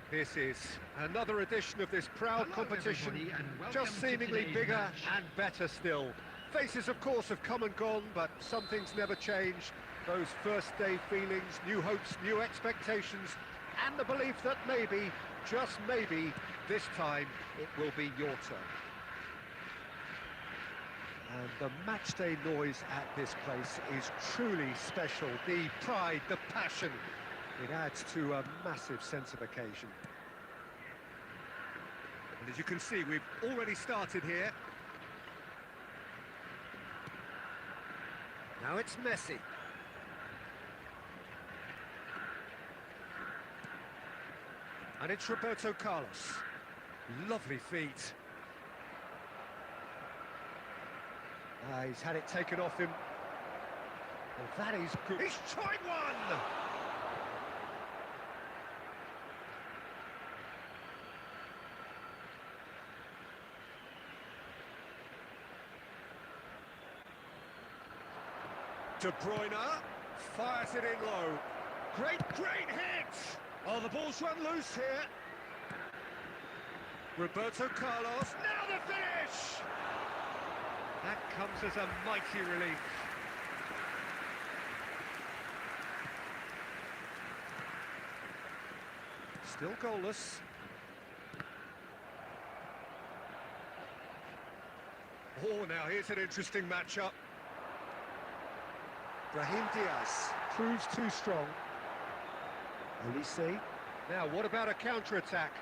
This is another edition of this proud competition, just seemingly bigger and better still. Faces, of course, have come and gone, but some things never change. Those first-day feelings, new hopes, new expectations, and the belief that maybe, just maybe, this time it will be your turn. And the matchday noise at this place is truly special. The pride, the passion. It adds to a massive sense of occasion. And as you can see, we've already started here. Now it's Messi. And it's Roberto Carlos. Lovely feet. He's had it taken off him. Well, that is good. He's tried one! De Bruyne fires it in low. Great hit! Oh, the ball's run loose here. Roberto Carlos, now the finish! That comes as a mighty relief. Still goalless. Oh, now here's an interesting matchup. Brahim Diaz proves too strong. Olise. Now, what about a counter-attack?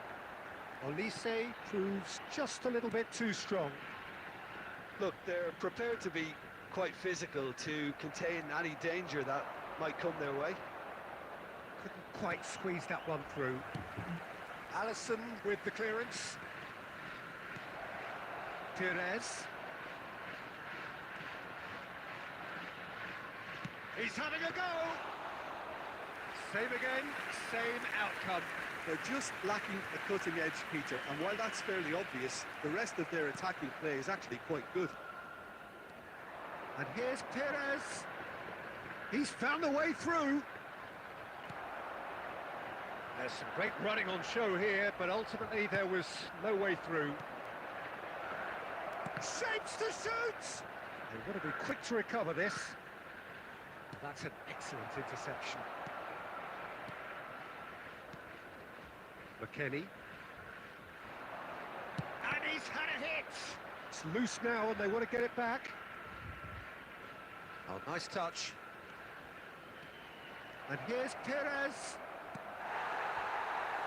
Olise proves just a little bit too strong. Look, they're prepared to be quite physical to contain any danger that might come their way. Couldn't quite squeeze that one through. Alisson with the clearance. Perez. He's having a go! Same again, same outcome. They're just lacking a cutting edge, Peter, and while that's fairly obvious, the rest of their attacking play is actually quite good. And here's Perez. He's found a way through. There's some great running on show here, but ultimately there was no way through. Shapes to shoot! They've got to be quick to recover this. That's an excellent interception. McKennie. And he's had a hit! It's loose now and they want to get it back. Oh, nice touch. And here's Perez.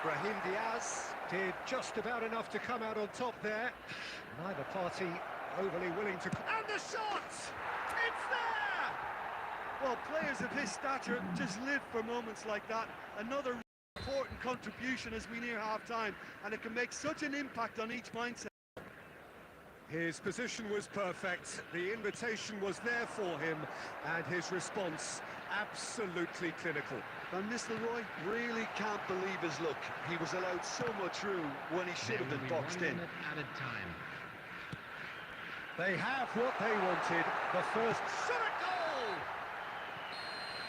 Brahim Diaz did just about enough to come out on top there. Neither party overly willing to... And the shot! It's there! Well, players of his stature just live for moments like that. Another important contribution as we near half-time, and it can make such an impact on each mindset. His position was perfect, the invitation was there for him, and his response absolutely clinical. Van Nistelrooy really can't believe his luck. He was allowed so much room when he should have been boxed in. Added time. They have what they wanted, the first shot at goal!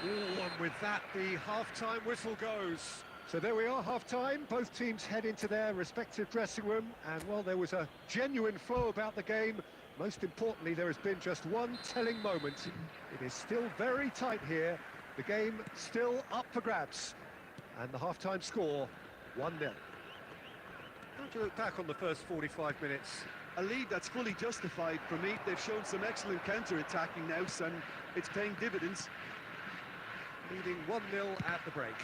Ooh, and with that, the half-time whistle goes. So there we are, half-time. Both teams head into their respective dressing room, and while there was a genuine flow about the game, most importantly, there has been just one telling moment. It is still very tight here. The game still up for grabs. And the half-time score, 1-0. How do you look back on the first 45 minutes? A lead that's fully justified for me. They've shown some excellent counter-attacking now, and it's paying dividends. Leading 1-0 at the break.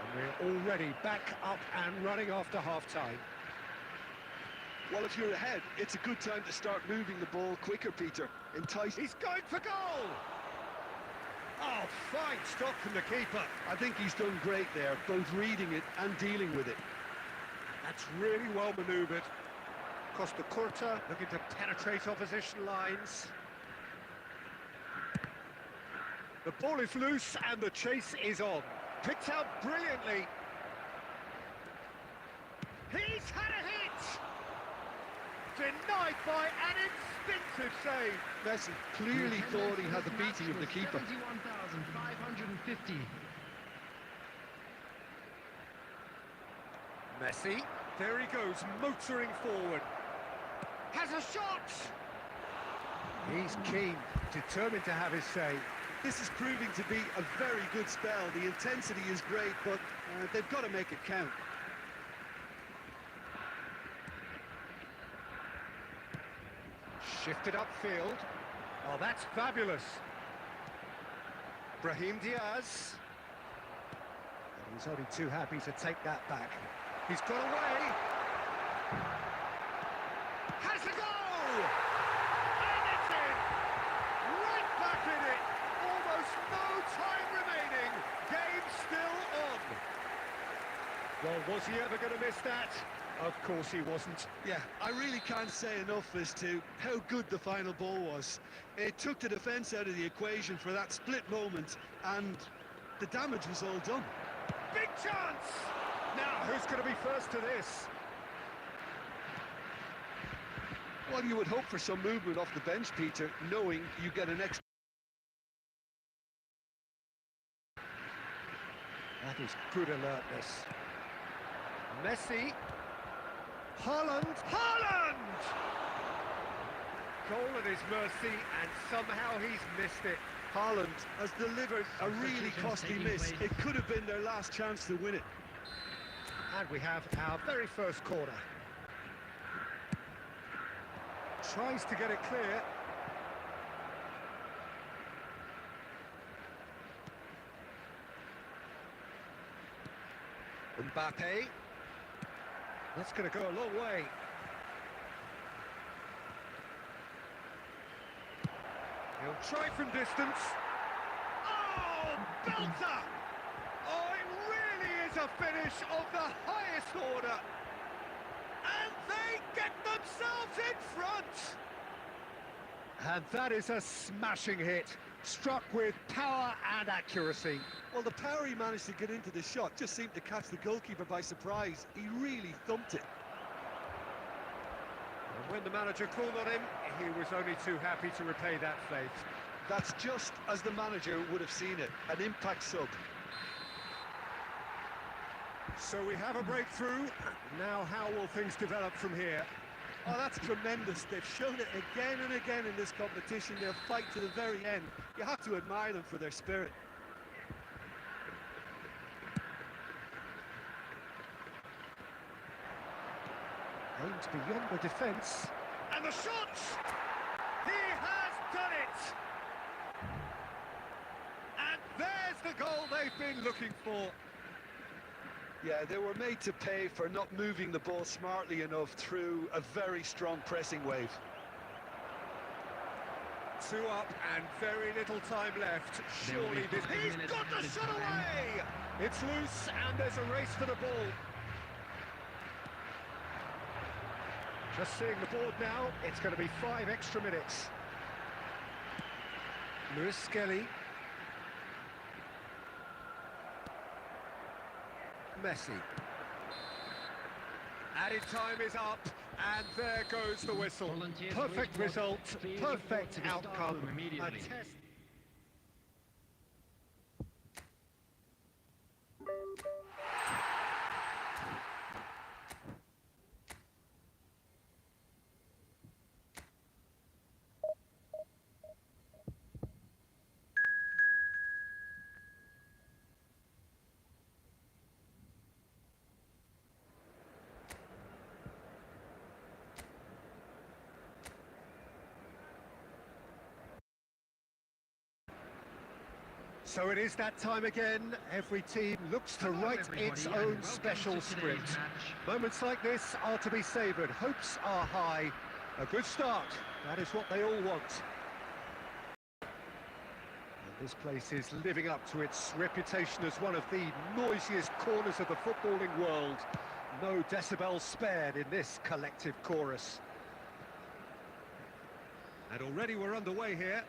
And we're already back up and running after half-time. Well, if you're ahead, it's a good time to start moving the ball quicker, Peter. Entice. He's going for goal! Oh, fine stop from the keeper. I think he's done great there, both reading it and dealing with it. That's really well manoeuvred. Costa Curta looking to penetrate opposition lines. The ball is loose and the chase is on. Picked out brilliantly. He's had a hit! Denied by an instinctive save. Messi clearly thought he had the beating of the keeper. 71,550. Messi, there he goes, motoring forward. Has a shot! He's keen, determined to have his say. This is proving to be a very good spell. The intensity is great, but they've got to make it count. Shifted upfield. Oh, that's fabulous. Brahim Diaz. And he's only too happy to take that back. He's got away. Has a goal! And it's in! Right back in it! Almost no time remaining. Game still on. Well, was he ever going to miss that? Of course he wasn't. Yeah, I really can't say enough as to how good the final ball was. It took the defence out of the equation for that split moment, and the damage was all done. Big chance! Now, who's going to be first to this? Well, you would hope for some movement off the bench, Peter, knowing you get an extra... That is good alertness. Messi. Haaland! Haaland! Goal at his mercy, and somehow he's missed it. Haaland has delivered a really costly miss. It could have been their last chance to win it. And we have our very first corner. Tries to get it clear. Mbappe. That's going to go a long way. He'll try from distance. Oh, belter! Oh, it really is a finish of the highest order. And they get themselves in front. And that is a smashing hit, struck with power and accuracy. Well, the power he managed to get into the shot just seemed to catch the goalkeeper by surprise. He really thumped it. And when the manager called on him, he was only too happy to repay that faith. That's just as the manager would have seen it, an impact sub. So we have a breakthrough. Now how will things develop from here? Oh, that's tremendous. They've shown it again and again in this competition. They'll fight to the very end. You have to admire them for their spirit. Aimed beyond the defence. And the shot! He has done it! And there's the goal they've been looking for. Yeah, they were made to pay for not moving the ball smartly enough through a very strong pressing wave. 2 up and very little time left. Surely this... He's got the shot away! It's loose and there's a race for the ball. Just seeing the board now, it's going to be 5 extra minutes. Lewis Skelly. Messi. Added time is up, and there goes the whistle. Perfect result, perfect outcome. A test. So it is that time again. Every team looks to write its own special script. Moments like this are to be savoured. Hopes are high. A good start. That is what they all want. And this place is living up to its reputation as one of the noisiest corners of the footballing world. No decibels spared in this collective chorus. And already we're underway here.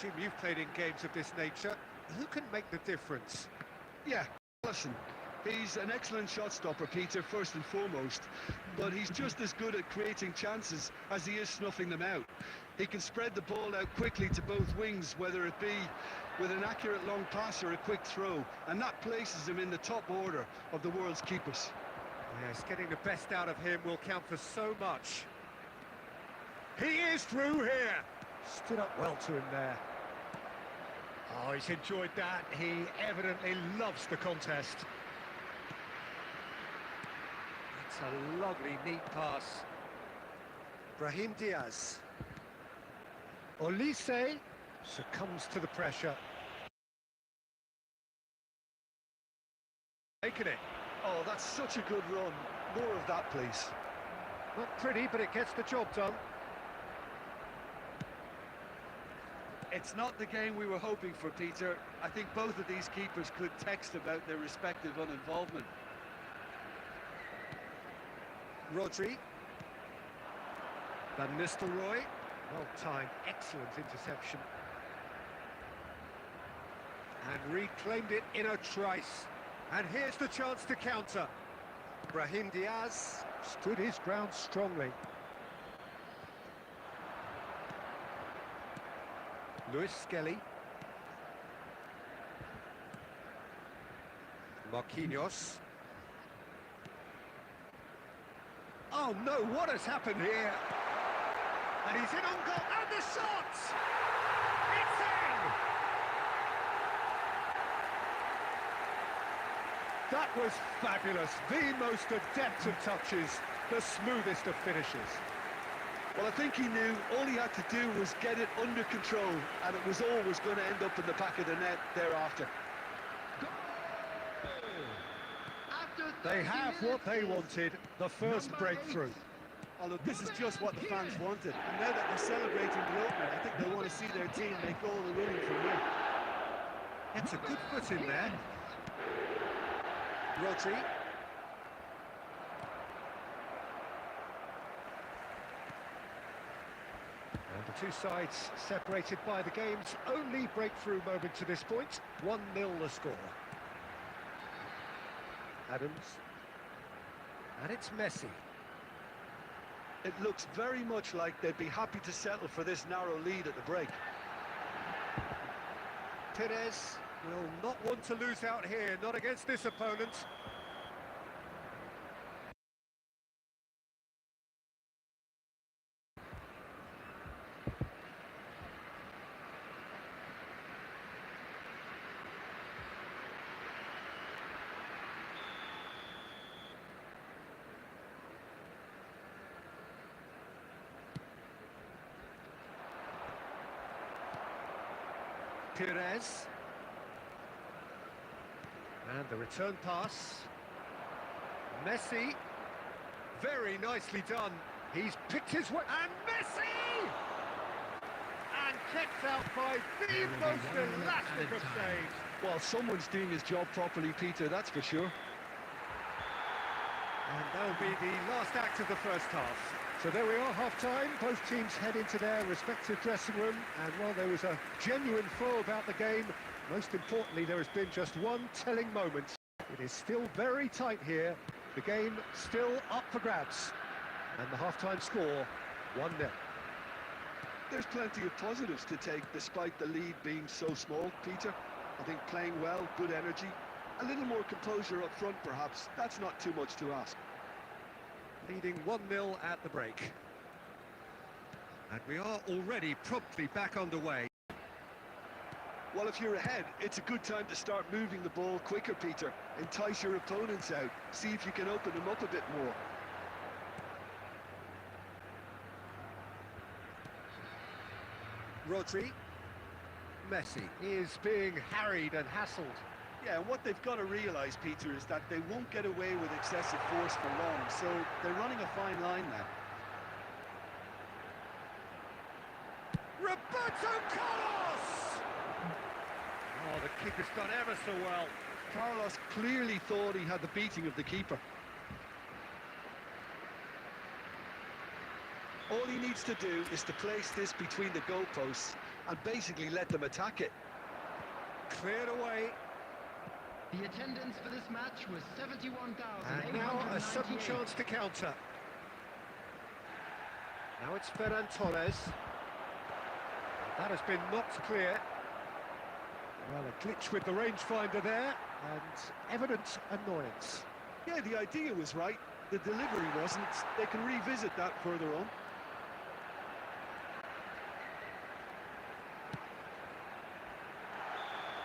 Jim, you've played in games of this nature. Who can make the difference? Yeah, listen, He's an excellent shot stopper, Peter, first and foremost, but he's just as good at creating chances as he is snuffing them out. He can spread the ball out quickly to both wings, whether it be with an accurate long pass or a quick throw, and that places him in the top order of the world's keepers. Yes, getting the best out of him will count for so much. He is through here. Stood up well to him there. Oh, he's enjoyed that. He evidently loves the contest. It's a lovely, neat pass. Brahim Diaz. Olise succumbs to the pressure. Making it. Oh, that's such a good run. More of that, please. Not pretty, but it gets the job done. It's not the game we were hoping for, Peter. I think both of these keepers could text about their respective uninvolvement. Rodri. Van Nistelrooy. Well-timed, excellent interception. And reclaimed it in a trice. And here's the chance to counter. Brahim Diaz. Stood his ground strongly. Luis Skelly. Marquinhos. Oh no, what has happened here? And he's in on goal, and the shot! It's in! That was fabulous, the most adept of touches, the smoothest of finishes. Well, I think he knew all he had to do was get it under control, and it was always going to end up in the back of the net thereafter. They have what they wanted, the first breakthrough. Oh, look, this is just what the fans wanted. And now that they're celebrating the opener, I think they want to see their team make all the running for win. It's a good foot in there. Rodri. And the two sides separated by the game's only breakthrough moment to this point. 1-0 the score. Adams. And it's Messi. It looks very much like they'd be happy to settle for this narrow lead at the break. Perez will not want to lose out here, not against this opponent. Perez. And the return pass. Messi. Very nicely done. He's picked his way. And Messi! And kept out by the most elastic of saves. Well, someone's doing his job properly, Peter, that's for sure. And that'll be the last act of the first half. So there we are, half-time. Both teams head into their respective dressing room. And while there was a genuine flow about the game, most importantly, there has been just one telling moment. It is still very tight here. The game still up for grabs. And the half-time score, 1-0. There's plenty of positives to take, despite the lead being so small, Peter. I think playing well, good energy, a little more composure up front, perhaps. That's not too much to ask. Leading 1-0 at the break. And we are already promptly back underway. Well, if you're ahead, it's a good time to start moving the ball quicker, Peter. Entice your opponents out. See if you can open them up a bit more. Rodri. Messi is being harried and hassled. Yeah, and what they've got to realise, Peter, is that they won't get away with excessive force for long, so they're running a fine line now. Roberto Carlos! Oh, the keeper's done ever so well. Carlos clearly thought he had the beating of the keeper. All he needs to do is to place this between the goalposts and basically let them attack it. Cleared away. The attendance for this match was And now a sudden 71,898. chance to counter. Now it's Ferran Torres. That has been knocked clear. Well, a glitch with the rangefinder there, and evident annoyance. Yeah, the idea was right. The delivery wasn't. They can revisit that further on.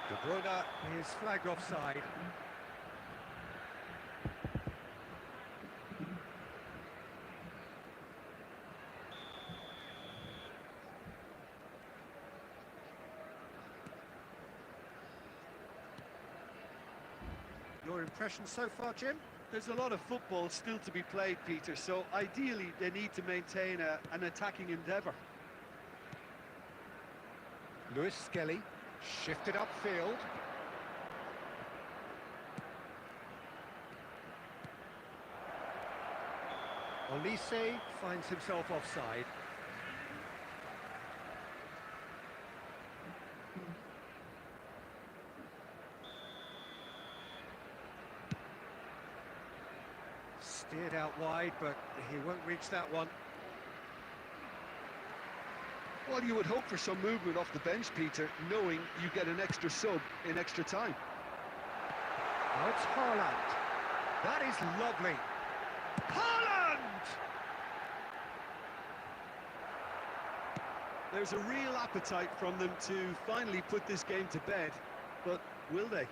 De Bruyne is flagged offside. Your impression so far, Jim? There's a lot of football still to be played, Peter, so ideally they need to maintain an attacking endeavour. Lewis Skelly shifted upfield. Olise finds himself offside. Steered out wide, but he won't reach that one. Well, you would hope for some movement off the bench, Peter, knowing you get an extra sub in extra time. Now it's Haaland. That is lovely. Haaland! There's a real appetite from them to finally put this game to bed, but will they?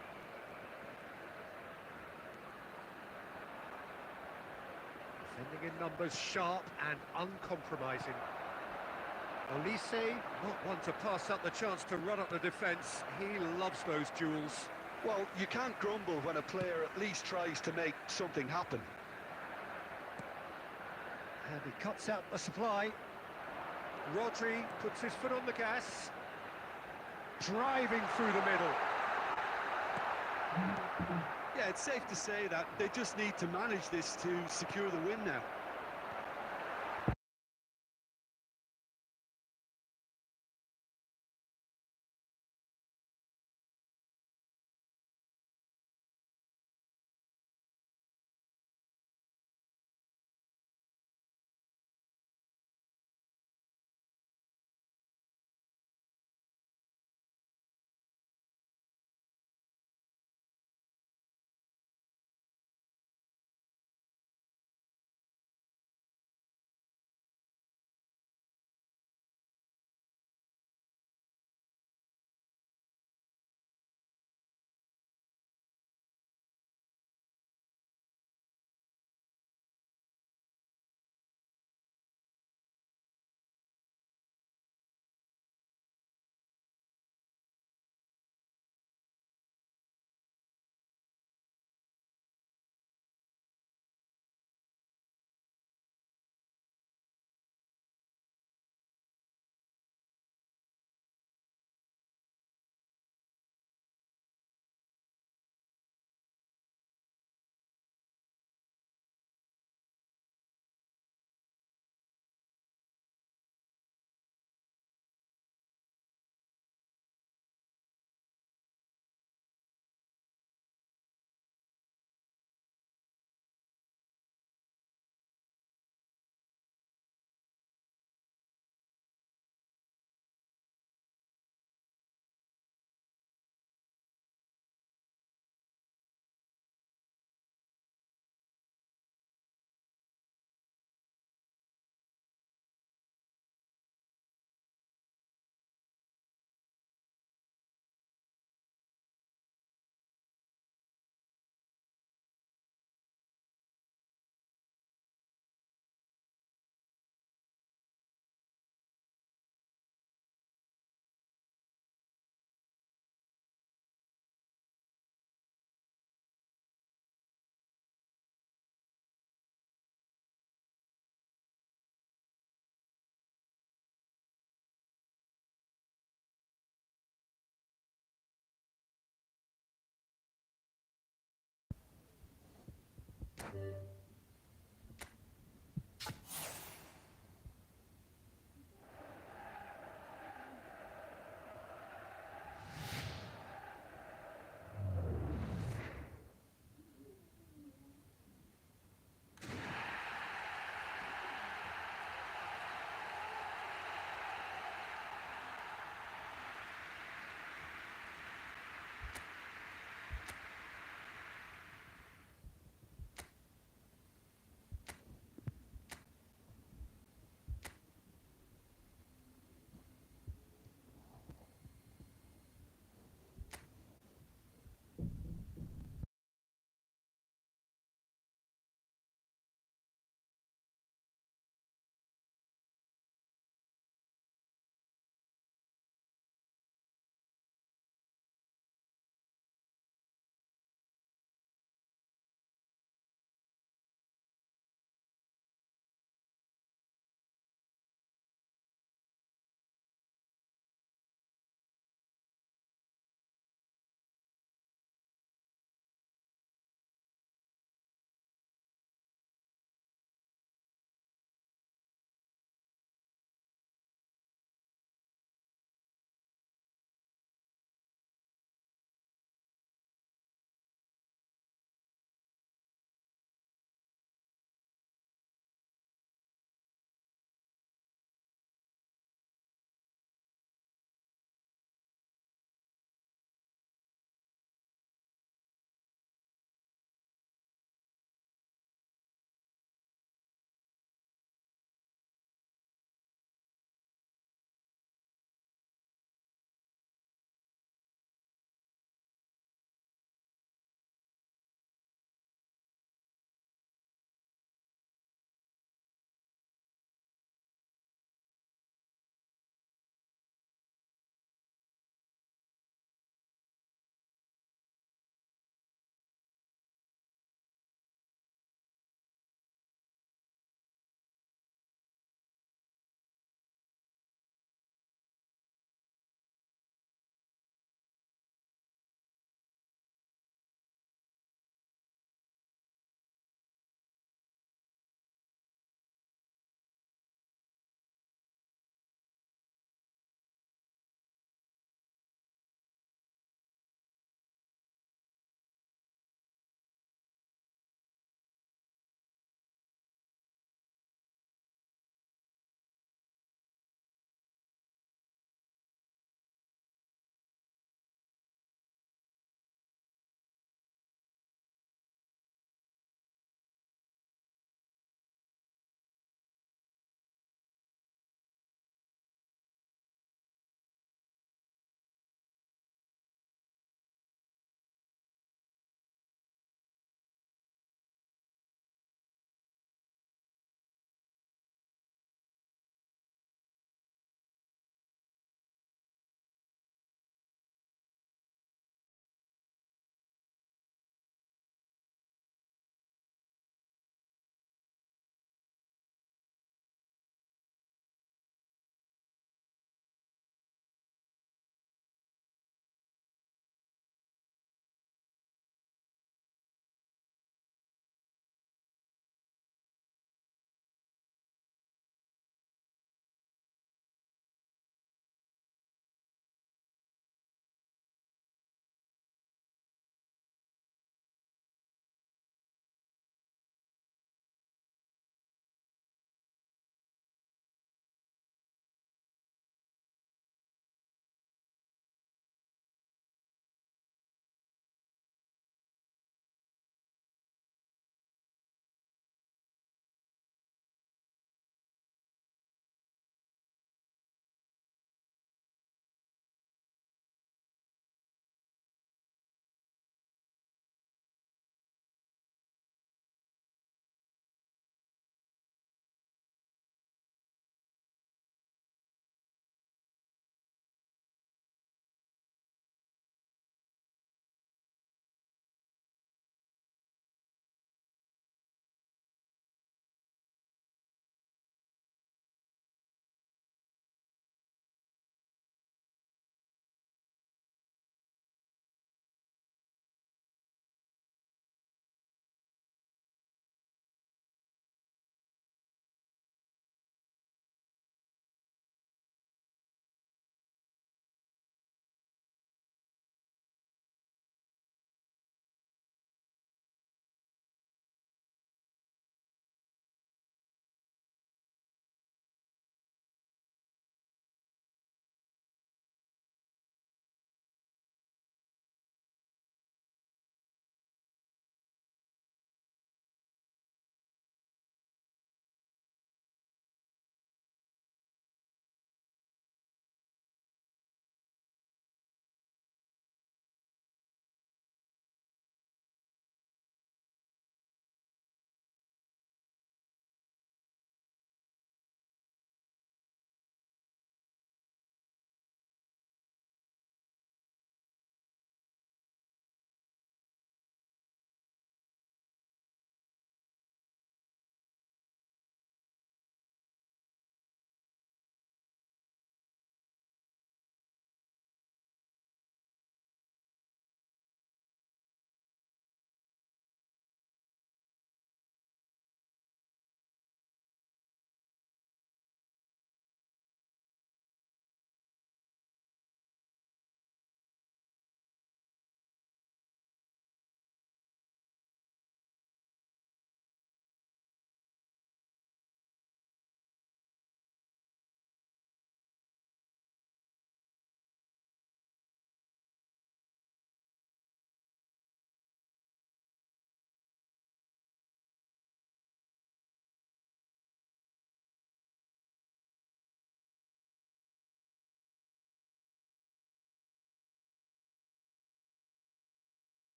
Defending in numbers, sharp and uncompromising. Olise, not one to pass up the chance to run up the defence. He loves those duels. Well, you can't grumble when a player at least tries to make something happen. And he cuts out the supply. Rodri puts his foot on the gas. Driving through the middle. Yeah, it's safe to say that they just need to manage this to secure the win now.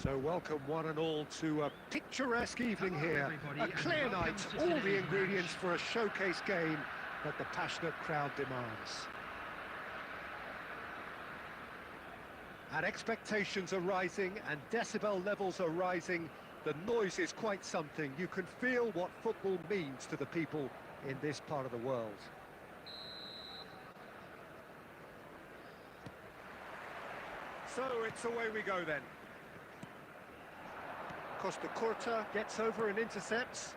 So welcome one and all to a picturesque evening Hello, here. everybody, A and clear welcome night, to all the today's ingredients match. for a showcase game that the passionate crowd demands. And expectations are rising and decibel levels are rising. The noise is quite something. You can feel what football means to the people in this part of the world. So it's away we go then. Costa Curta gets over and intercepts.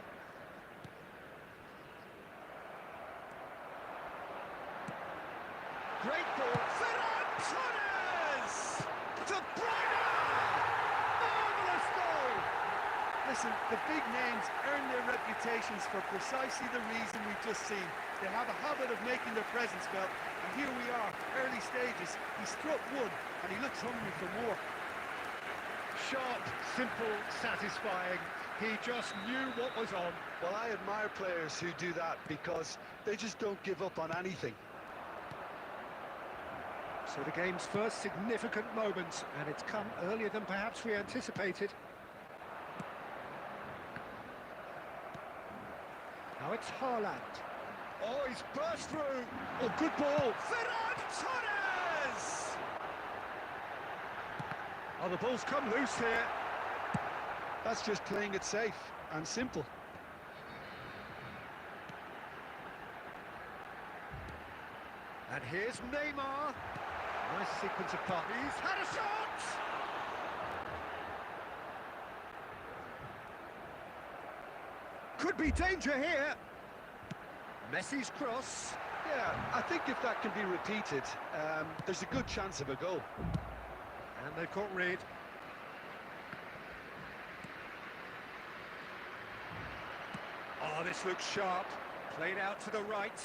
Great ball. Ferran Torres! De Bruyne! Marvellous goal! Listen, the big names earn their reputations for precisely the reason we've just seen. They have a habit of making their presence felt, and here we are, early stages. He struck one, and he looks hungry for more. Sharp, simple, satisfying. He just knew what was on. Well, I admire players who do that because they just don't give up on anything. So the game's first significant moment, and it's come earlier than perhaps we anticipated. Now it's Haaland. Oh, he's burst through. Oh, good ball. Ferran Torres! Oh, the ball's come loose here. That's just playing it safe and simple. And here's Neymar. Nice sequence of passes. He's had a shot! Could be danger here. Messi's cross. Yeah, I think if that can be repeated, there's a good chance of a goal. And they've caught Reed. Oh, this looks sharp. Played out to the right.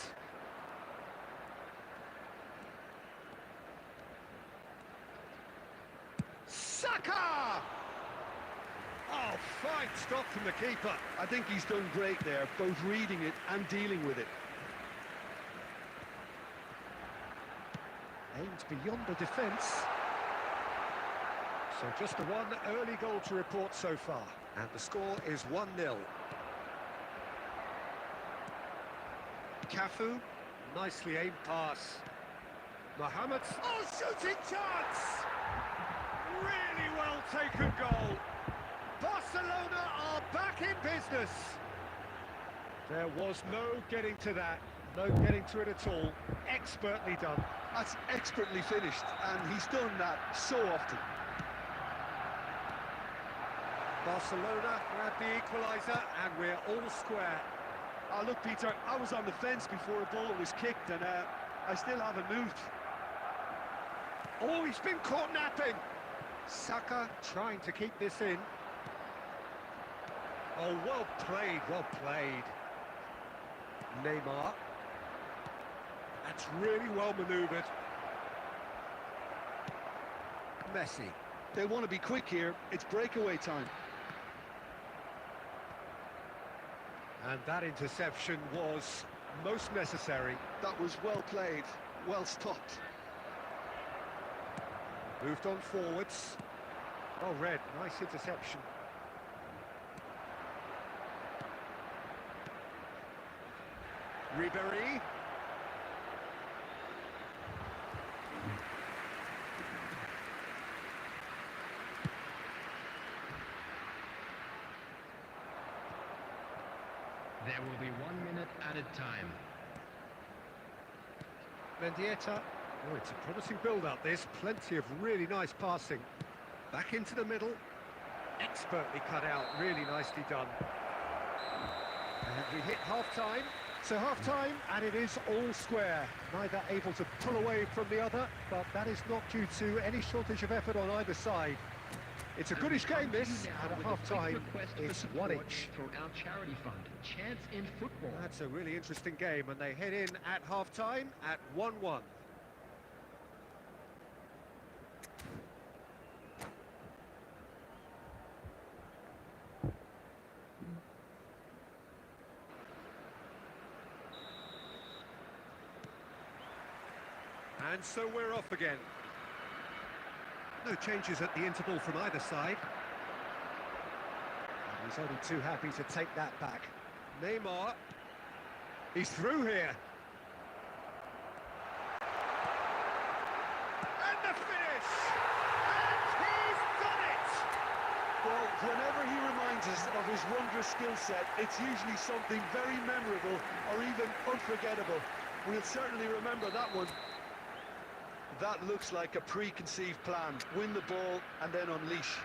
Saka! Oh, fine stop from the keeper. I think he's done great there, both reading it and dealing with it. Aimed beyond the defence. So just the one early goal to report so far. And the score is 1-0. Cafu, nicely aimed pass. Mohamed, oh, shooting chance! Really well taken goal. Barcelona are back in business. There was no getting to that, no getting to it at all. Expertly done. That's expertly finished, and he's done that so often. Barcelona grab the equaliser, and we're all square. Oh, look, Peter, I was on the fence before a ball was kicked, and I still haven't moved. Oh, he's been caught napping. Saka trying to keep this in. Oh, well played, well played. Neymar. That's really well manoeuvred. Messi. They want to be quick here. It's breakaway time. And that interception was most necessary. That was well played, well stopped. Moved on forwards. Oh, Red, nice interception. Ribéry. There will be 1 minute added time. Mendieta. Oh, it's a promising build-up, this. Plenty of really nice passing. Back into the middle. Expertly cut out, really nicely done. And we hit half-time. So half-time, and it is all square. Neither able to pull away from the other, but that is not due to any shortage of effort on either side. It's a goodish game, this, and at half-time, it's 1 each. For our charity fund, Chance in Football. That's a really interesting game, and they head in at half-time at 1-1. And so we're off again. No changes at the interval from either side. He's only too happy to take that back. Neymar. He's through here. And the finish! And he's done it! Well, whenever he reminds us of his wondrous skill set, it's usually something very memorable or even unforgettable. We'll certainly remember that one. That looks like a preconceived plan. Win the ball and then unleash.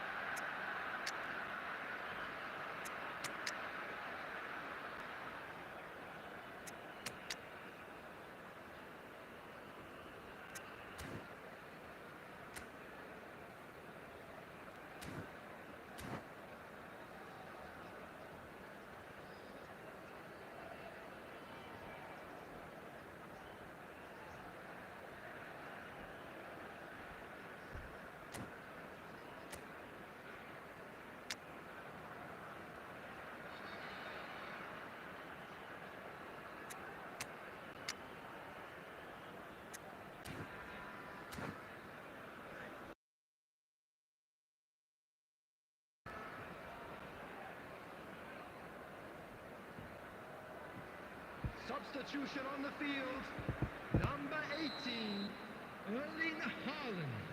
Substitution on the field. Number 18, Erling Haaland.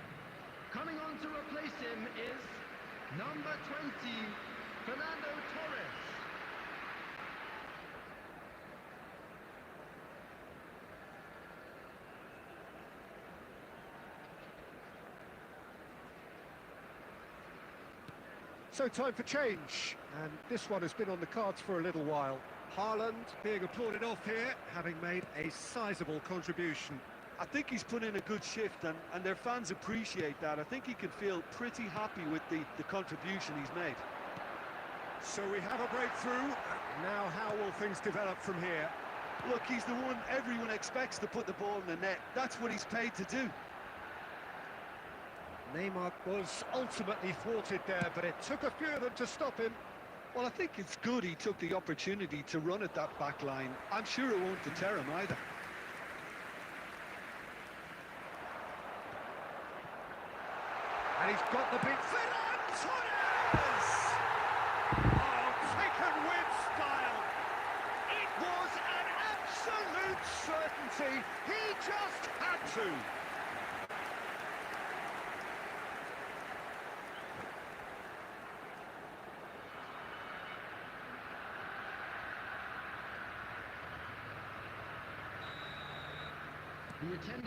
Coming on to replace him is number 20, Fernando Torres. So time for change, and this one has been on the cards for a little while. Haaland being applauded off here, having made a sizable contribution. I think he's put in a good shift, and their fans appreciate that. I think he can feel pretty happy with the contribution he's made. So we have a breakthrough. Now how will things develop from here? Look, he's the one everyone expects to put the ball in the net. That's what he's paid to do. Neymar was ultimately thwarted there, but it took a few of them to stop him. Well, I think it's good he took the opportunity to run at that back line. I'm sure it won't deter him either. And he's got the big... Ferran Torres! Oh, taken with style. It was an absolute certainty. He just had to.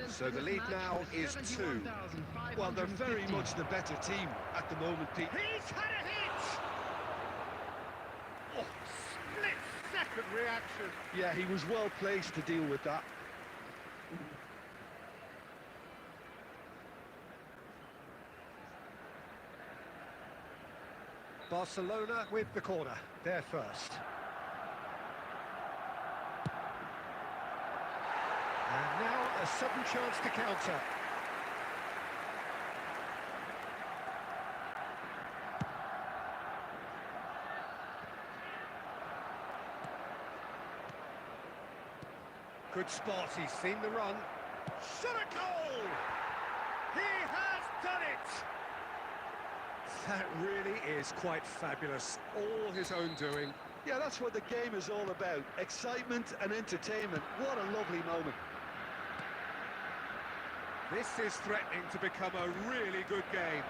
So the lead now is 2. Well, they're very much the better team at the moment, Pete. He's had a hit! Oh, split-second reaction. Yeah, he was well placed to deal with that. Barcelona with the corner. They're first. And now a sudden chance to counter. Good spot, he's seen the run. Shot a goal! He has done it! That really is quite fabulous. All his own doing. Yeah, that's what the game is all about. Excitement and entertainment. What a lovely moment. This is threatening to become a really good game.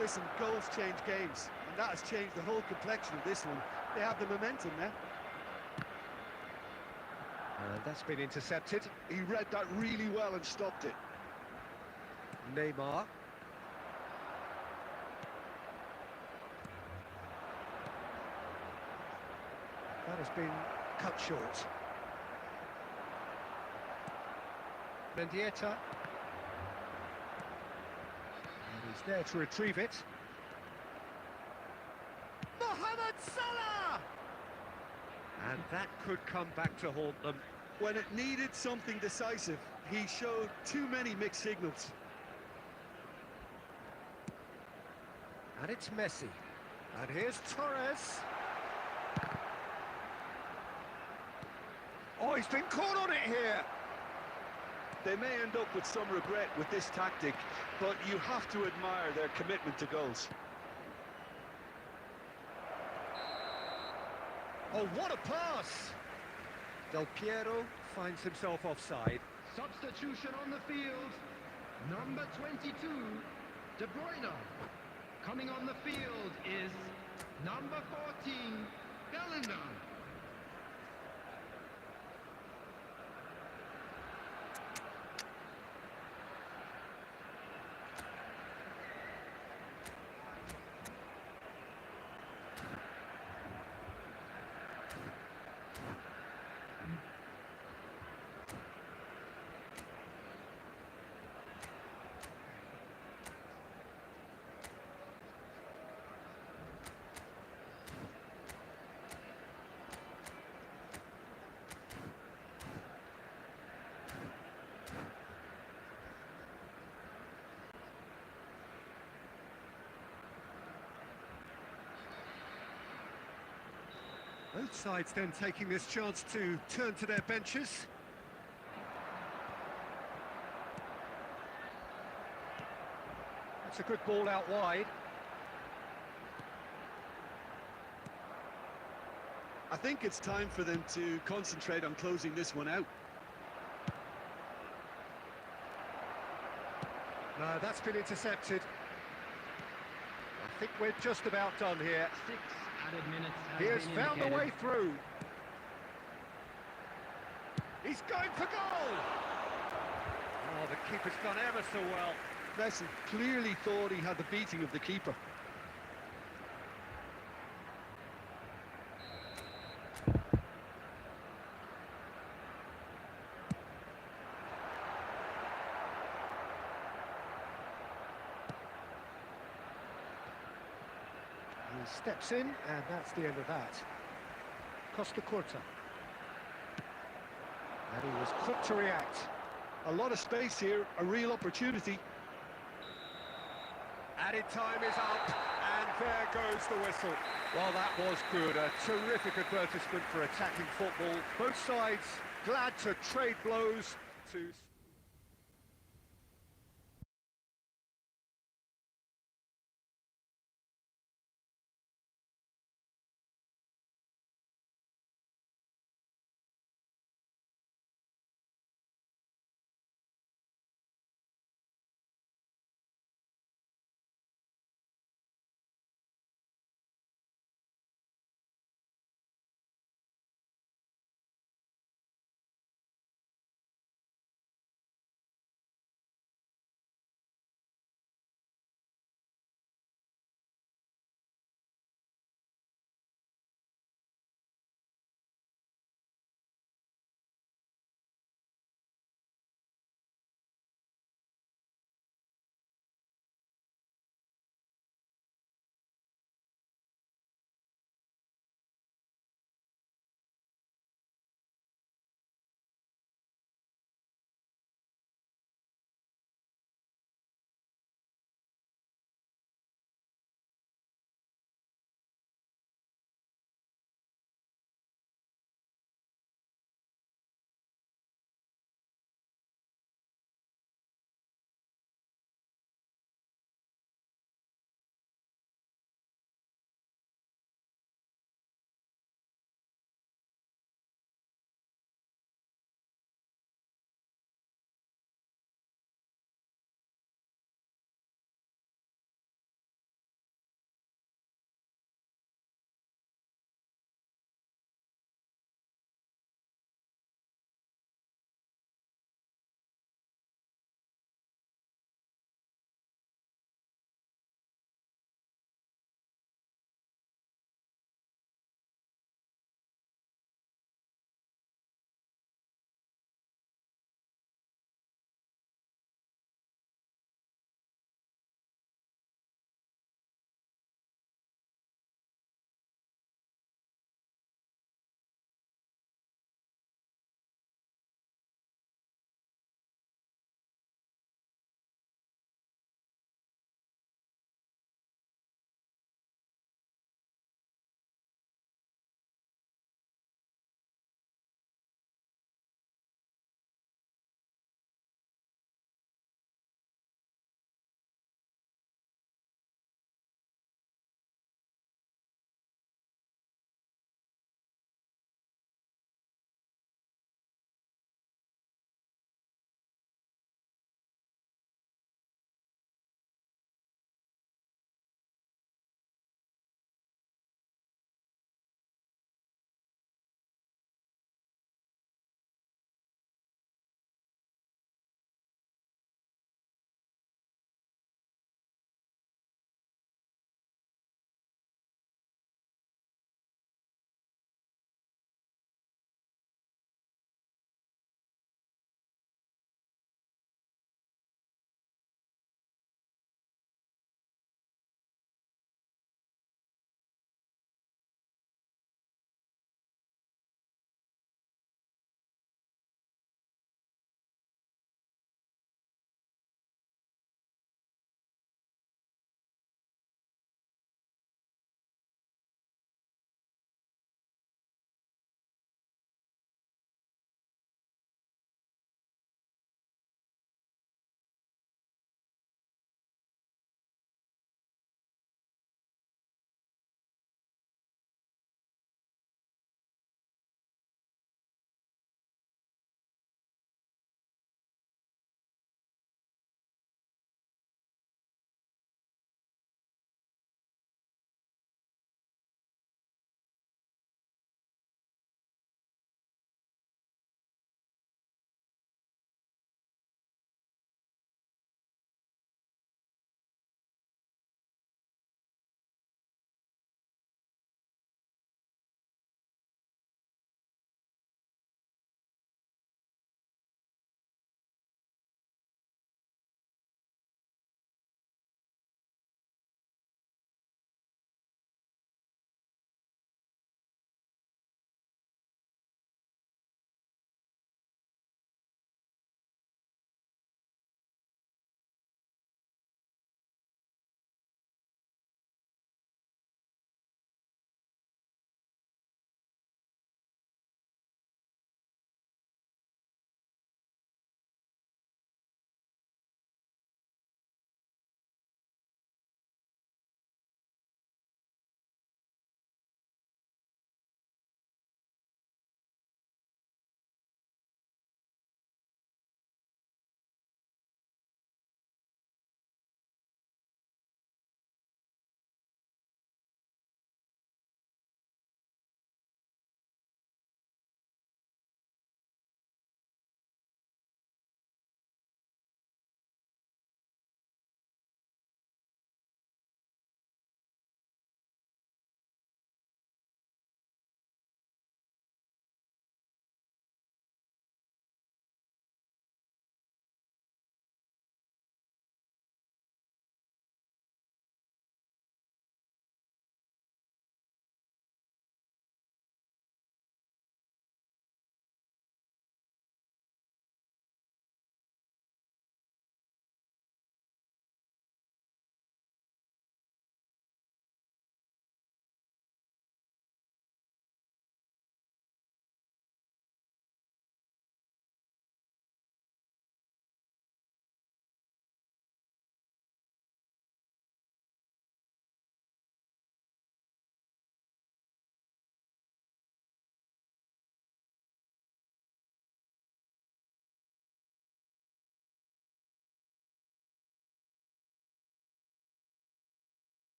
Listen, goals change games, and that has changed the whole complexion of this one. They have the momentum now. And that's been intercepted. He read that really well and stopped it. Neymar. That has been cut short. Mendieta. And he's there to retrieve it. Mohamed Salah! And that could come back to haunt them. When it needed something decisive, he showed too many mixed signals. And it's Messi. And here's Torres. Oh, he's been caught on it here. They may end up with some regret with this tactic, but you have to admire their commitment to goals. Oh, what a pass! Del Piero finds himself offside. Substitution on the field. Number 22, De Bruyne. Coming on the field is number 14, Bellingham. Both sides then taking this chance to turn to their benches. That's a good ball out wide. I think it's time for them to concentrate on closing this one out. No, that's been intercepted. I think we're just about done here. 6 added minutes He has been found a indicated. way through. He's going for goal! Oh, the keeper's done ever so well. Messi clearly thought he had the beating of the keeper. He steps in, and that's the end of that. Costa Curta. And he was quick to react. A lot of space here, a real opportunity. Added time is up, and there goes the whistle. Well, that was good. A terrific advertisement for attacking football. Both sides glad to trade blows to...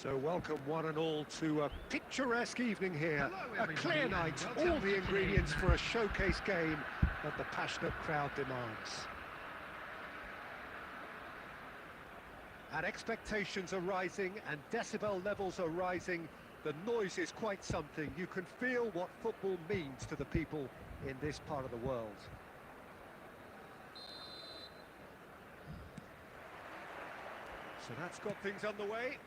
So welcome one and all to a picturesque evening here. Hello, A clear everybody, night, and welcome all the to ingredients today's for a showcase game that the passionate crowd demands. And expectations are rising and decibel levels are rising. The noise is quite something. You can feel what football means to the people in this part of the world. So that's got things underway.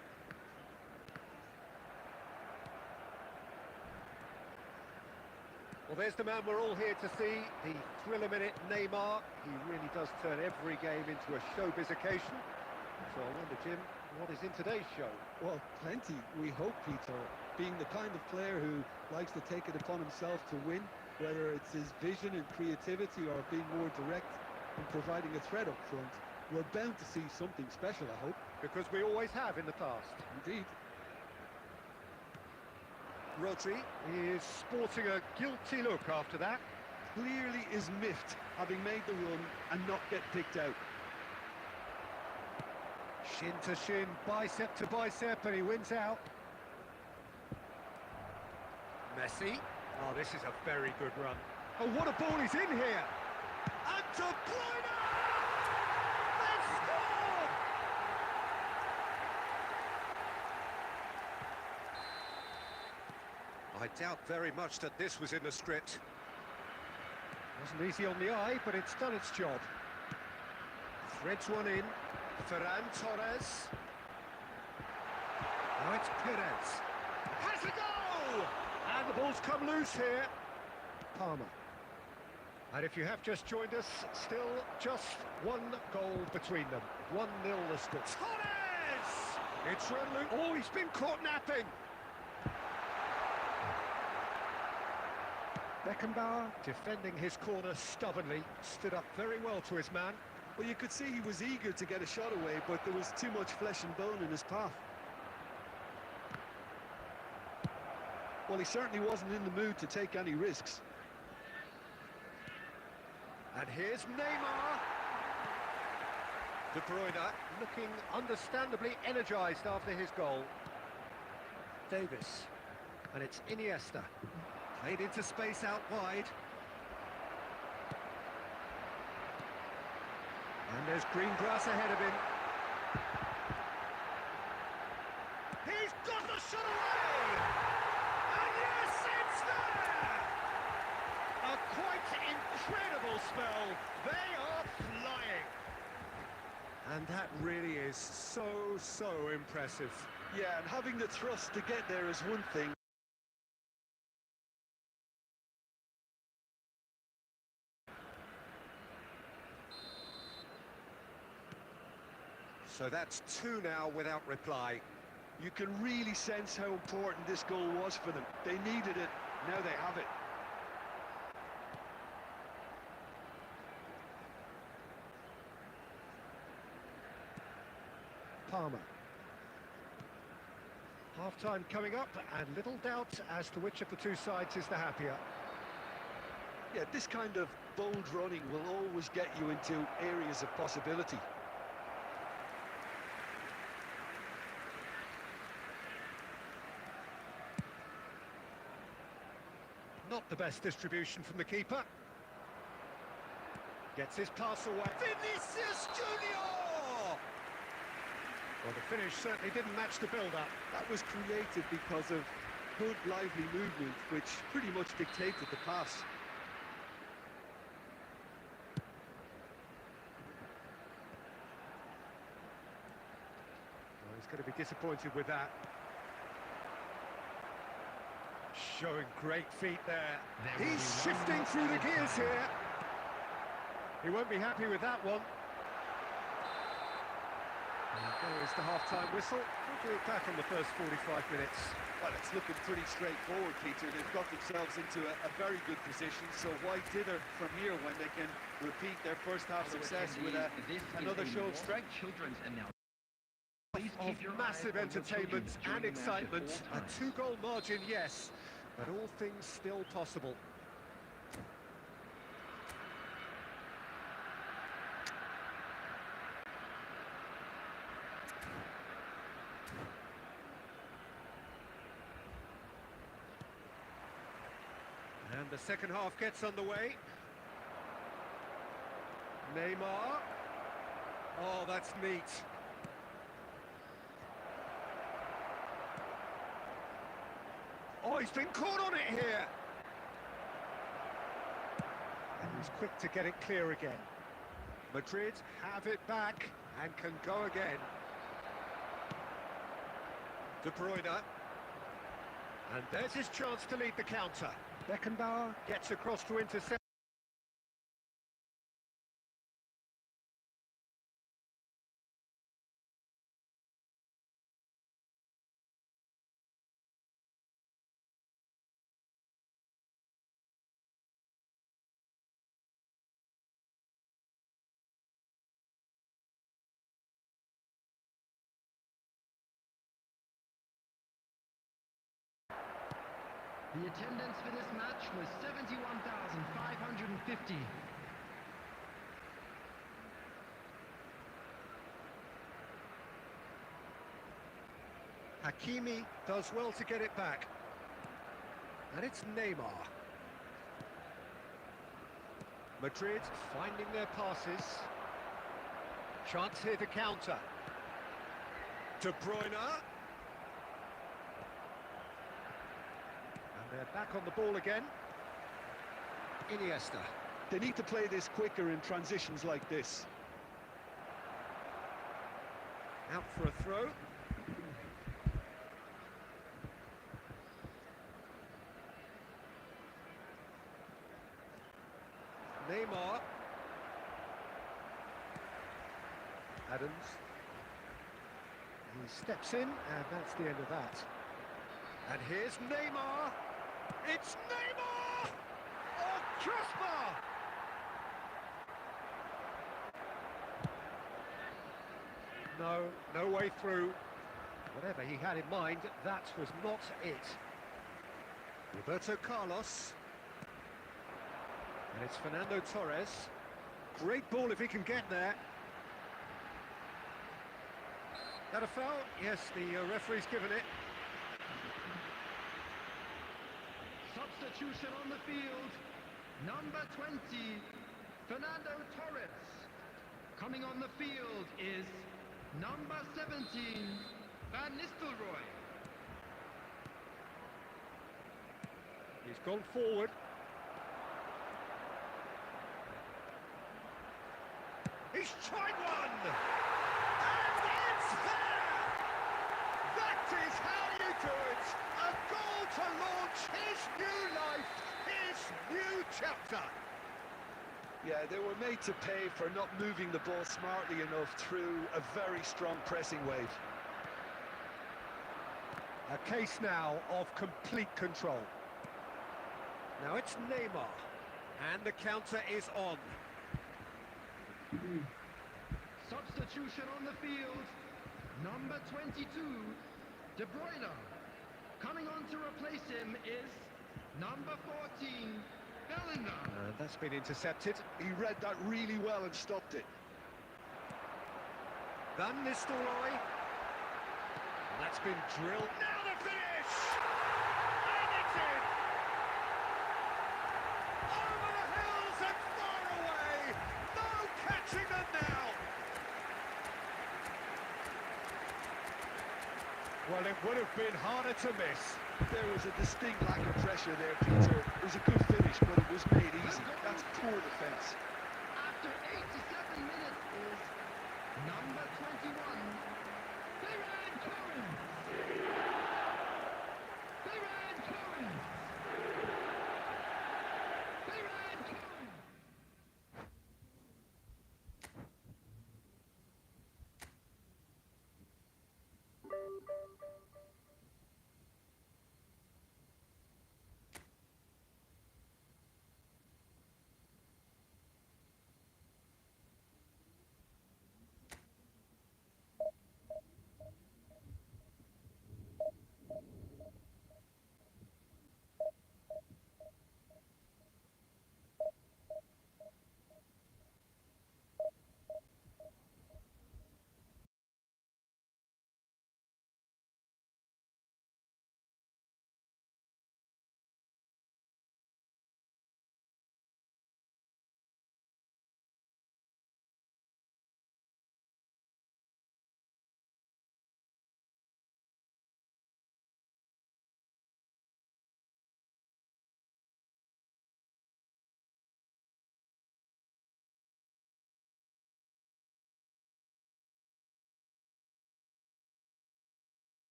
Well, there's the man we're all here to see, the thriller-minute Neymar. He really does turn every game into a showbiz occasion. So I wonder, Jim, what is in today's show? Well, plenty, we hope, Peter. Being the kind of player who likes to take it upon himself to win, whether it's his vision and creativity or being more direct and providing a threat up front, we're bound to see something special, I hope. Because we always have in the past. Indeed. Rodri is sporting a guilty look after that. Clearly is miffed, having made the run and not get picked out. Shin to shin, bicep to bicep, and he wins out. Messi. Oh, this is a very good run. Oh, what a ball he's in here! And De Bruyne! They've scored! I doubt very much that this was in the script. Wasn't easy on the eye, but it's done its job. Threads one in. Ferran Torres. Now it's Perez. Has a goal! And the ball's come loose here. Palmer. And if you have just joined us, still just one goal between them. 1-0 the score. Torres! It's run loose. Oh, he's been caught napping. Beckenbauer, defending his corner stubbornly, stood up very well to his man. Well, you could see he was eager to get a shot away, but there was too much flesh and bone in his path. Well, he certainly wasn't in the mood to take any risks. And here's Neymar. De Bruyne looking understandably energised after his goal. Davis. And it's Iniesta. Played into space out wide. And there's green grass ahead of him. He's got the shot away! And yes, it's there! A quite incredible spell. They are flying. And that really is so impressive. Yeah, and having the thrust to get there is one thing. So that's two now without reply. You can really sense how important this goal was for them. They needed it, now they have it. Palmer. Half-time coming up, and little doubt as to which of the two sides is the happier. Yeah, this kind of bold running will always get you into areas of possibility. Not the best distribution from the keeper. Gets his pass away. Vinicius Junior! Well, the finish certainly didn't match the build-up. That was created because of good, lively movement, which pretty much dictated the pass. Well, he's going to be disappointed with that. Showing great feet there. He's shifting through the gears here. He won't be happy with that one. And there is the half-time whistle. We'll do it back on the first 45 minutes. Well, it's looking pretty straightforward, Peter. They've got themselves into a very good position, so why dither from here when they can repeat their first-half success with another show of strength? Of massive entertainment and excitement. A two-goal margin, yes, but all things still possible. the second half gets underway. Neymar. Oh, that's neat. Oh, he's been caught on it here. And he's quick to get it clear again. Madrid have it back and can go again. De Bruyne. And there's his chance to lead the counter. Beckenbauer gets across to intercept. The attendance for this match was 71,550. Hakimi does well to get it back. And it's Neymar. Madrid finding their passes. Chance here to counter. De Bruyne. And they're back on the ball again. Iniesta. They need to play this quicker in transitions like this. Out for a throw. Neymar. Adams. He steps in, and that's the end of that. And here's Neymar. It's Neymar! Oh, crossbar! No way through. Whatever he had in mind, that was not it. Roberto Carlos. And it's Fernando Torres. Great ball if he can get there. That a foul? Yes, the referee's given it. Substitution on the field. Number 20, Fernando Torres. Coming on the field is number 17, Van Nistelrooy. He's gone forward. He's tried one! And it's there! That is how you do it! A goal to launch his new life, his new chapter! Yeah, they were made to pay for not moving the ball smartly enough through a very strong pressing wave. A case now of complete control. Now it's Neymar, and the counter is on. Substitution on the field. Number 22, De Bruyne. Coming on to replace him is number 14, Bellingham. And that's been intercepted. He read that really well and stopped it. Van Nistelrooy. And that's been drilled. Now the finish! And it's in! Over the hills and far away! No catching them now! Well, it would have been harder to miss. There was a distinct lack of pressure there, Peter. It was a good finish, but it was made easy. That's poor defence. After 87 minutes is number 21, Ferran Torres. Ferran Torres. Ferran Torres.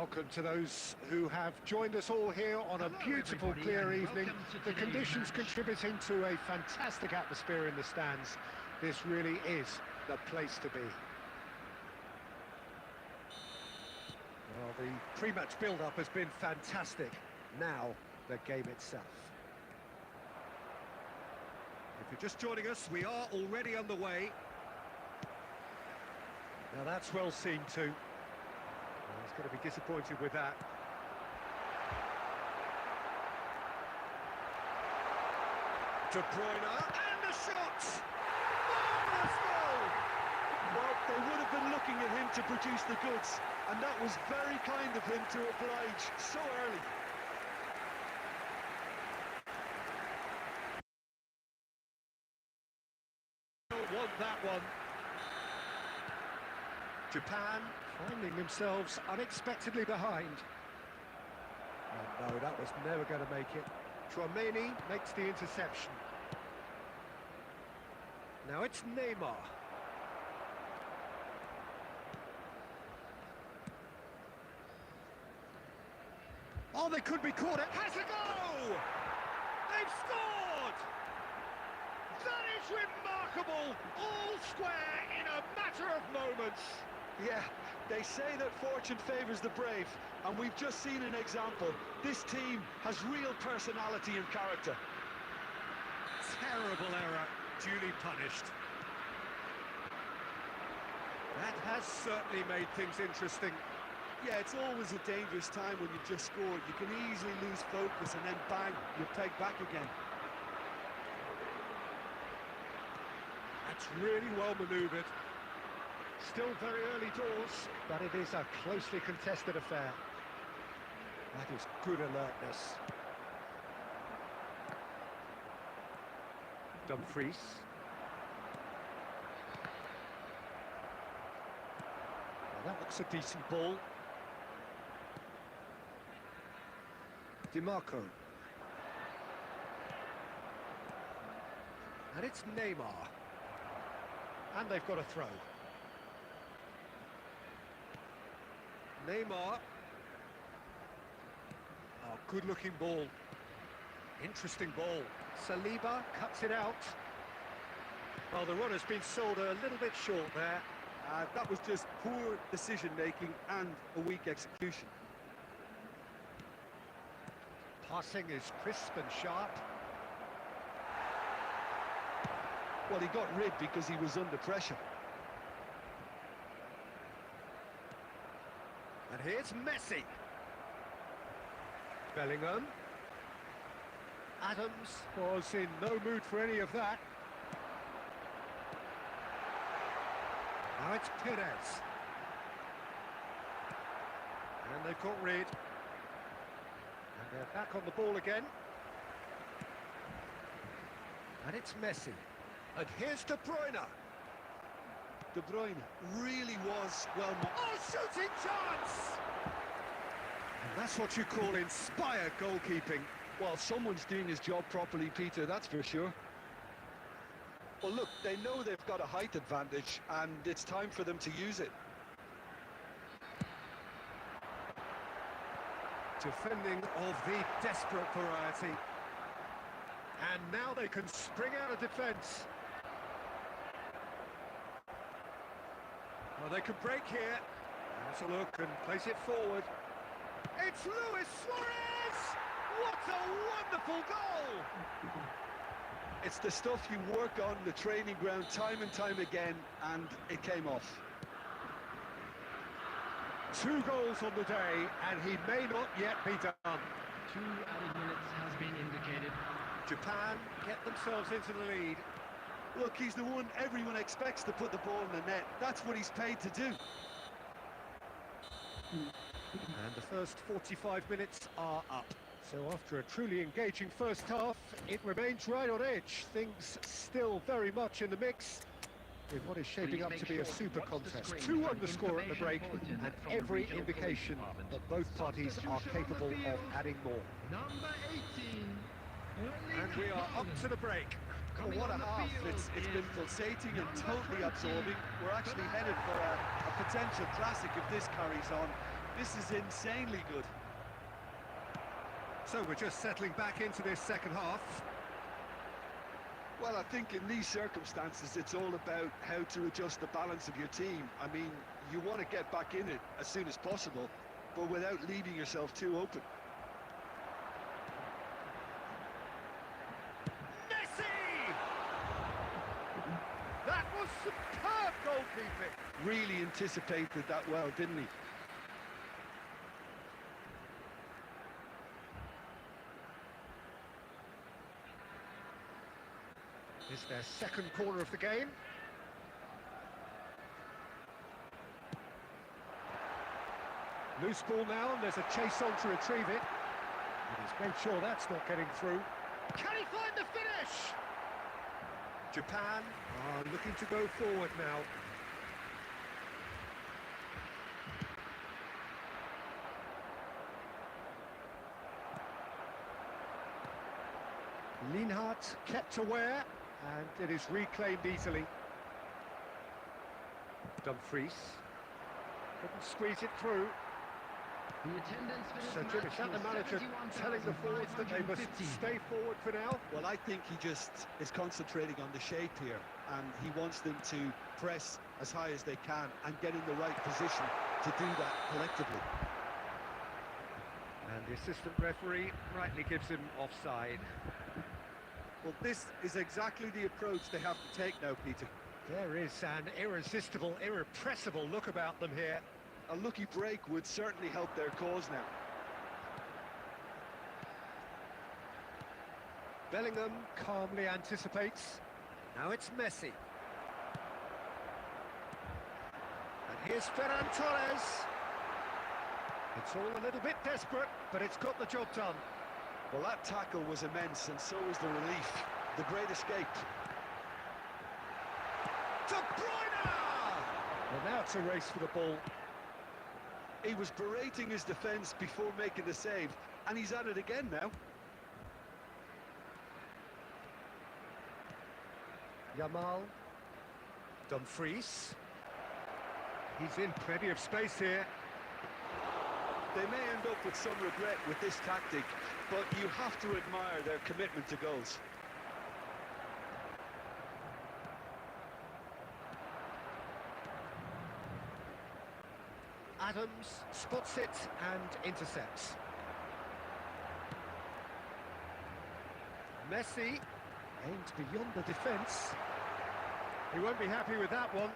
Welcome to those who have joined us all here on a Hello, beautiful, everybody, clear and evening. welcome to The today's conditions match. contributing to a fantastic atmosphere in the stands. This really is the place to be. Well, the pre-match build-up has been fantastic. Now, the game itself. If you're just joining us, we are already underway. Now that's well seen too. Well, he's going to be disappointed with that. De Bruyne, and the shot! Marvellous goal! Well, they would have been looking at him to produce the goods, and that was very kind of him to oblige so early. Don't want that one. Japan finding themselves unexpectedly behind. Oh, no, that was never going to make it. Chouameni makes the interception. Now it's Neymar. Oh, they could be caught. It has a go! They've scored! That is remarkable! All square in a matter of moments. Yeah, they say that fortune favours the brave, and we've just seen an example. This team has real personality and character. Terrible error, duly punished. That has certainly made things interesting. Yeah, it's always a dangerous time when you've just scored. You can easily lose focus and then bang, you're pegged back again. That's really well manoeuvred. Still very early doors, but it is a closely contested affair. That is good alertness. Dumfries. Well, that looks a decent ball. DiMarco. And it's Neymar. And they've got a throw. Neymar. Oh, good-looking ball. Interesting ball. Saliba cuts it out. Well, the run has been sold a little bit short there. That was just poor decision-making and a weak execution. Passing is crisp and sharp. Well, he got rid because he was under pressure. And here's Messi. Bellingham. Adams was in no mood for any of that. Now it's Perez. And they've got rid. And they're back on the ball again. And it's Messi. And here's De Bruyne. De Bruyne really was well... Oh, shooting chance! And that's what you call inspired goalkeeping. Well, someone's doing his job properly, Peter, that's for sure. Well, look, they know they've got a height advantage, and it's time for them to use it. Defending of the desperate variety. And now they can spring out of defence. Well, they can break here. Has a look and place it forward. It's Luis Suarez! What a wonderful goal! It's the stuff you work on the training ground time and time again, and it came off. 2 goals on the day, and he may not yet be done. 2 added minutes has been indicated. Japan get themselves into the lead. Look, he's the one everyone expects to put the ball in the net. That's what he's paid to do. And the first 45 minutes are up. So after a truly engaging first half, it remains right on edge. Things still very much in the mix in what is shaping up to be a super contest. 2-1 the score at the break, and every indication that both parties are capable of adding more. Number 18. And we are up to the break. Oh, what a half. It's been pulsating and totally absorbing. We're actually headed for a potential classic if this carries on. This is insanely good. So we're just settling back into this second half. Well, I think in these circumstances, it's all about how to adjust the balance of your team. I mean, you want to get back in it as soon as possible, but without leaving yourself too open. Messi! That was superb goalkeeping. Really anticipated that well, didn't he? It's their second corner of the game. Loose ball now, and there's a chase on to retrieve it. And he's made sure that's not getting through. Can he find the finish? Japan are looking to go forward now. Lienhart kept aware, and it is reclaimed easily. Dumfries couldn't squeeze it through. The attendance for this So Jim, is that the match manager telling the forwards that they must 71,550. stay forward for now? Well, I think he just is concentrating on the shape here, and he wants them to press as high as they can and get in the right position to do that collectively. And the assistant referee rightly gives him offside. Well, this is exactly the approach they have to take now, Peter. There is an irresistible, irrepressible look about them here. A lucky break would certainly help their cause now. Bellingham calmly anticipates. Now it's Messi. And here's Ferran Torres. It's all a little bit desperate, but it's got the job done. Well, that tackle was immense, and so was the relief. The great escape. De Bruyne! Well, now it's a race for the ball. He was berating his defence before making the save, and he's at it again now. Yamal. Dumfries. He's in plenty of space here. They may end up with some regret with this tactic, but you have to admire their commitment to goals. Adams spots it and intercepts. Messi aims beyond the defence. He won't be happy with that one.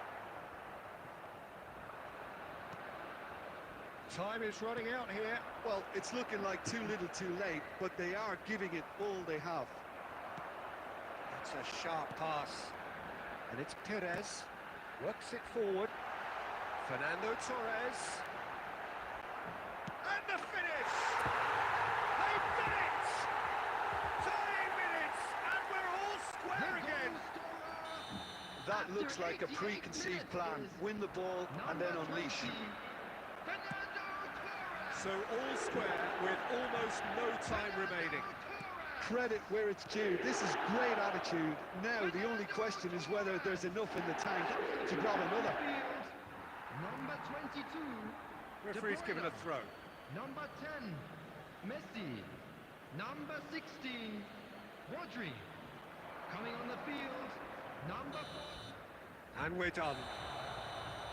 Time is running out here. Well, it's looking like too little too late, but they are giving it all they have. It's a sharp pass. And it's Perez. Works it forward. Fernando Torres. And the finish! They did it! 9 minutes, and we're all square again. That looks like a preconceived plan. Win the ball and then unleash. So all square with almost no time remaining. Credit where it's due. This is great attitude. Now the only question is whether there's enough in the tank to grab another. Number 22. Referee's De Bruyne. given a throw. Number 10, Messi. Number 16, Rodri. Coming on the field, number 4. And we're done.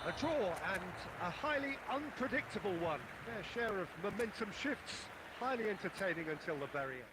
A draw and a highly unpredictable one. Fair share of momentum shifts. Highly entertaining until the very end.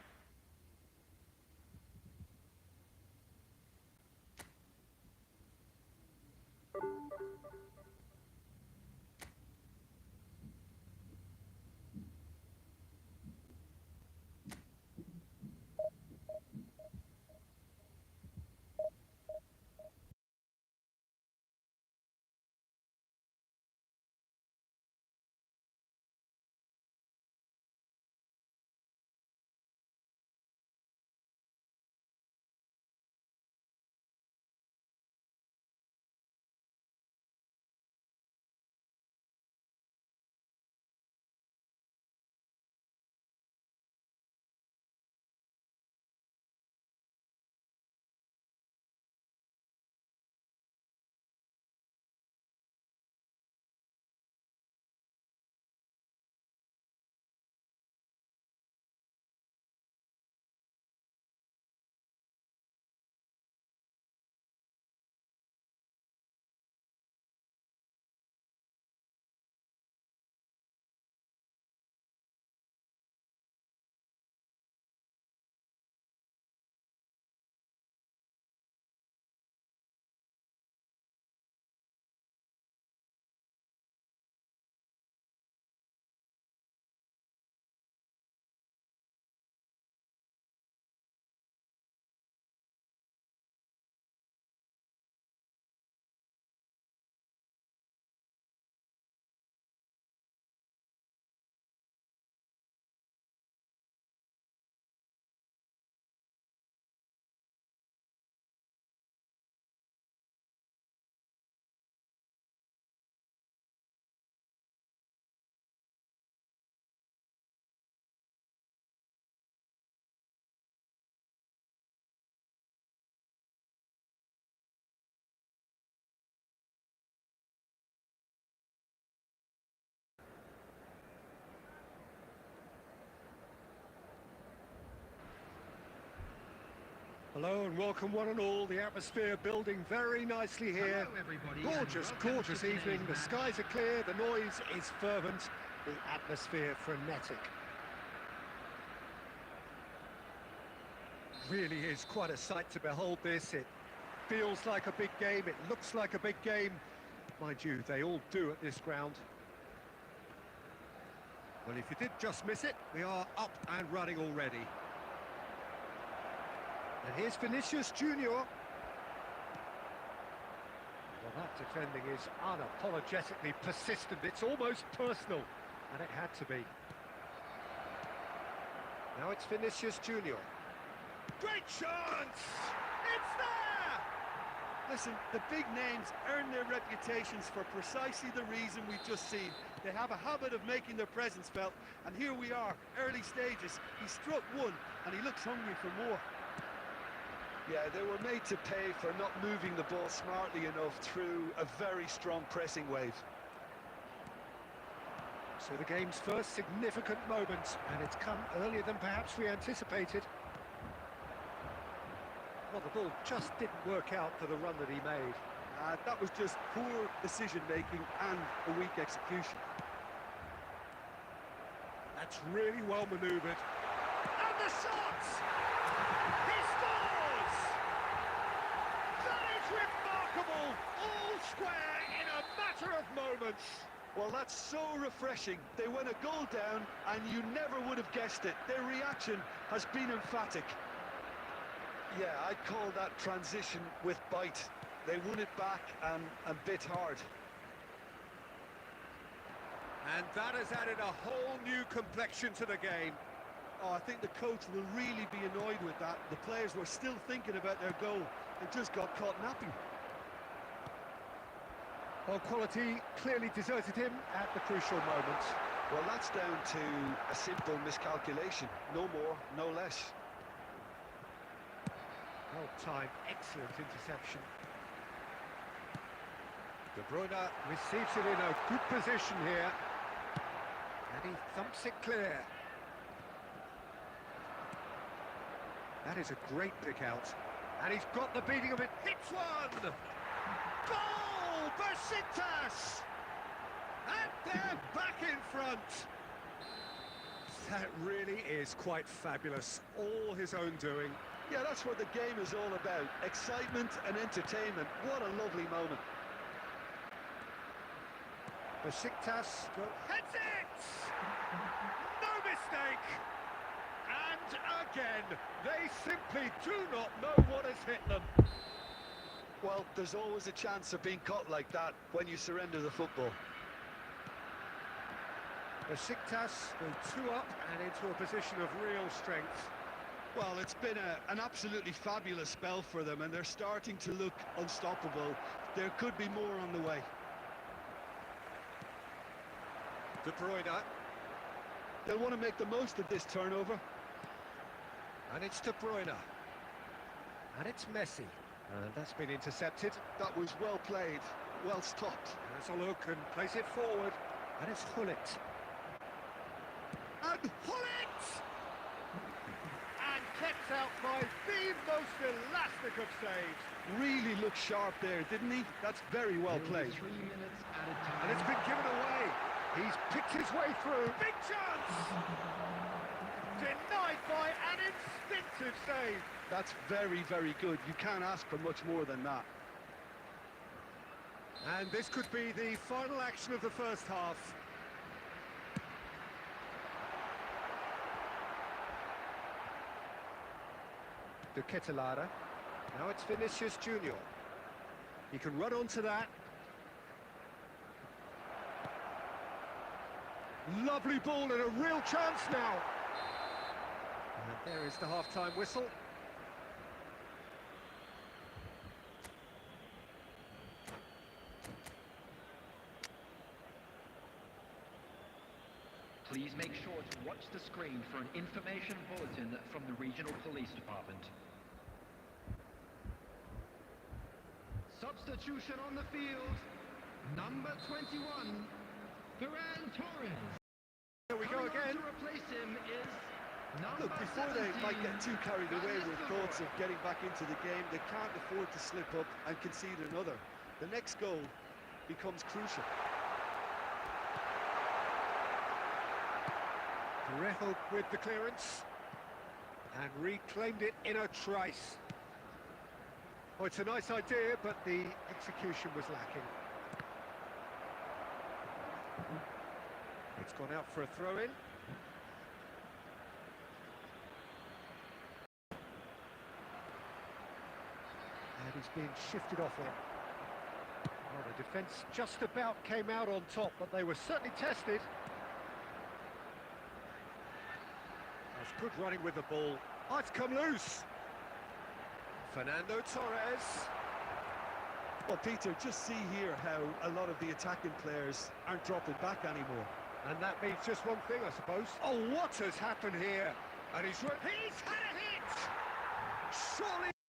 Hello and welcome one and all. The atmosphere building very nicely here. Hello, everybody, Gorgeous, and welcome gorgeous to evening. today's The match. skies are clear, the noise is fervent, the atmosphere frenetic. Really is quite a sight to behold this. It feels like a big game, it looks like a big game. Mind you, they all do at this ground. Well, if you did just miss it, we are up and running already. And here's Vinicius Junior. Well, that defending is unapologetically persistent. It's almost personal, and it had to be. Now it's Vinicius Junior. Great chance! It's there! Listen, the big names earn their reputations for precisely the reason we've just seen. They have a habit of making their presence felt, and here we are, early stages. He struck one, and he looks hungry for more. Yeah, they were made to pay for not moving the ball smartly enough through a very strong pressing wave. So the game's first significant moment, and it's come earlier than perhaps we anticipated. Well, the ball just didn't work out for the run that he made. That was just poor decision-making and a weak execution. That's really well manoeuvred. And the shot! He scores! That is remarkable! All square in a matter of moments. Well, that's so refreshing. They went a goal down, and you never would have guessed it. Their reaction has been emphatic. Yeah, I'd call that transition with bite. They won it back and bit hard. And that has added a whole new complexion to the game. Oh, I think the coach will really be annoyed with that. The players were still thinking about their goal. They just got caught napping. Well, quality clearly deserted him at the crucial moment. Well, that's down to a simple miscalculation. No more, no less. Well-timed, excellent interception. De Bruyne receives it in a good position here. And he thumps it clear. That is a great pick out. And he's got the beating of it. Hits one! Goal! Besiktas! And they're back in front. That really is quite fabulous. All his own doing. Yeah, that's what the game is all about. Excitement and entertainment. What a lovely moment. Besiktas heads it! No mistake! And again, they simply do not know what has hit them. Well, there's always a chance of being caught like that when you surrender the football. Besiktas go 2 up and into a position of real strength. Well, it's been an absolutely fabulous spell for them, and they're starting to look unstoppable. There could be more on the way. De Bruyne. They'll want to make the most of this turnover. And it's De Bruyne. And it's Messi. And that's been intercepted. That was well played, well stopped. Has a look and plays it forward. And it's Hullet. And Hullet! And kept out by the most elastic of saves. Really looked sharp there, didn't he? That's very well played. 3 minutes at a time. And it's been given away. He's picked his way through. Big chance! Denied by an instinctive save. That's very, very good. You can't ask for much more than that. And this could be the final action of the first half. De Ketelaere. Now it's Vinicius Junior. He can run onto that. Lovely ball and a real chance now. And there is the half-time whistle. Please make sure to watch the screen for an information bulletin from the regional police department. Substitution on the field. Number 21, Ferran Torres. Here we go Coming on again. to replace him is Look, before they might get too carried away with thoughts of getting back into the game, they can't afford to slip up and concede another. The next goal becomes crucial. Parejo with the clearance and reclaimed it in a trice. Oh, it's a nice idea, but the execution was lacking. It's gone out for a throw-in. And he's being shifted off it. Well, the defence just about came out on top, but they were certainly tested. That's good running with the ball. Oh, it's come loose. Fernando Torres. Well, Peter, just see here how a lot of the attacking players aren't dropping back anymore. And that means just one thing, I suppose. Oh, what has happened here? And he's had a hit! Surely...